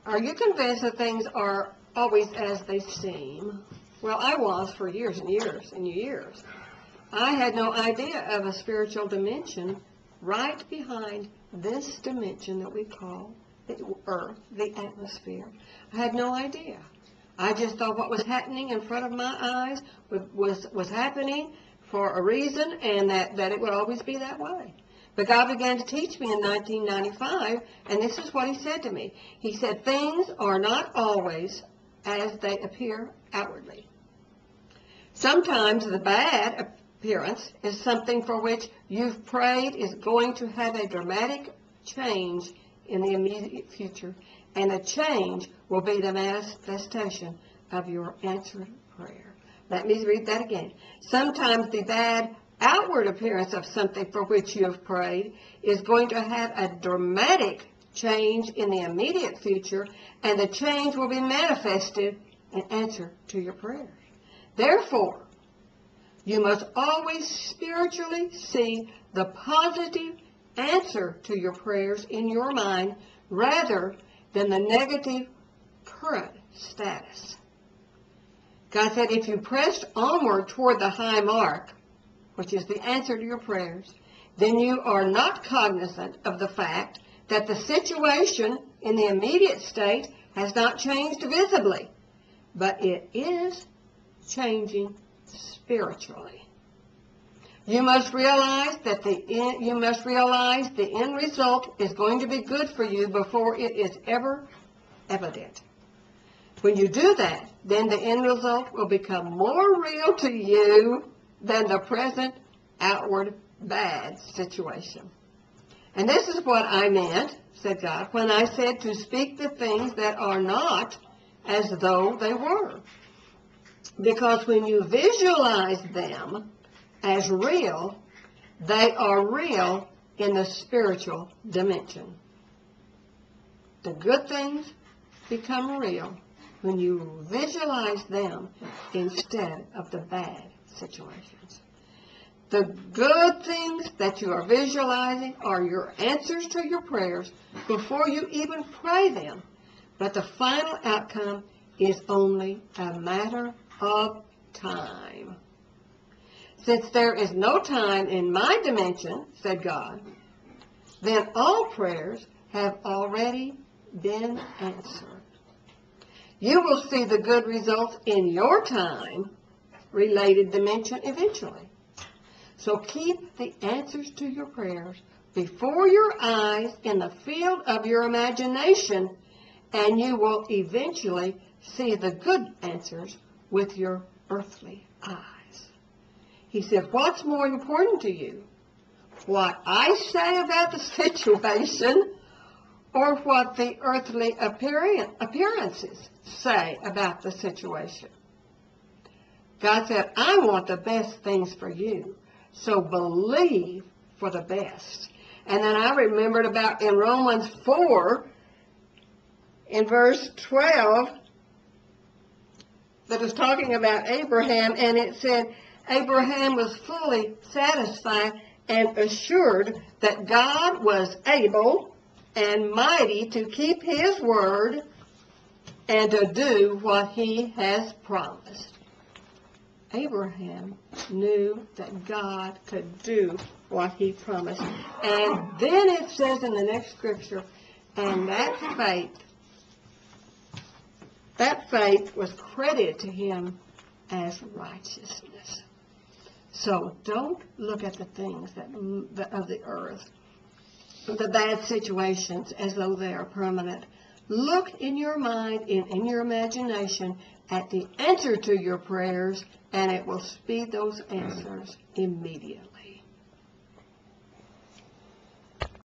Are you convinced that things are always as they seem? Well, I was for years and years and years. I had no idea of a spiritual dimension right behind this dimension that we call the earth, the atmosphere. I had no idea. I just thought what was happening in front of my eyes was happening for a reason, and that it would always be that way. But God began to teach me in 1995, and this is what He said to me. He said, things are not always as they appear outwardly. Sometimes the bad appearance is something for which you've prayed is going to have a dramatic change in the immediate future, and a change will be the manifestation of your answered prayer. Let me read that again. Sometimes the bad outward appearance of something for which you have prayed is going to have a dramatic change in the immediate future, and the change will be manifested in answer to your prayers. Therefore, you must always spiritually see the positive answer to your prayers in your mind rather than the negative current status. God said, if you pressed onward toward the high mark, which is the answer to your prayers, then you are not cognizant of the fact that the situation in the immediate state has not changed visibly, but it is changing spiritually. You must realize that the end result is going to be good for you before it is ever evident. When you do that, then the end result will become more real to you than the present outward bad situation. And this is what I meant, said God, when I said to speak the things that are not as though they were. Because when you visualize them as real, they are real in the spiritual dimension. The good things become real when you visualize them instead of the bad situations. The good things that you are visualizing are your answers to your prayers before you even pray them. But the final outcome is only a matter of time. Since there is no time in my dimension, said God, then all prayers have already been answered. You will see the good results in your time-related dimension eventually. So keep the answers to your prayers before your eyes in the field of your imagination, and you will eventually see the good answers with your earthly eyes. He said, what's more important to you? What I say about the situation or what the earthly appearances say about the situation? God said, I want the best things for you, so believe for the best. And then I remembered about in Romans 4, in verse 12, that was talking about Abraham, and it said, Abraham was fully satisfied and assured that God was able and mighty to keep His word and to do what He has promised. Abraham knew that God could do what He promised. And then it says in the next scripture, and that faith was credited to him as righteousness. So don't look at the things of the earth, the bad situations, as though they are permanent. Look in your mind, in your imagination, at the answer to your prayers, and it will speed those answers immediately.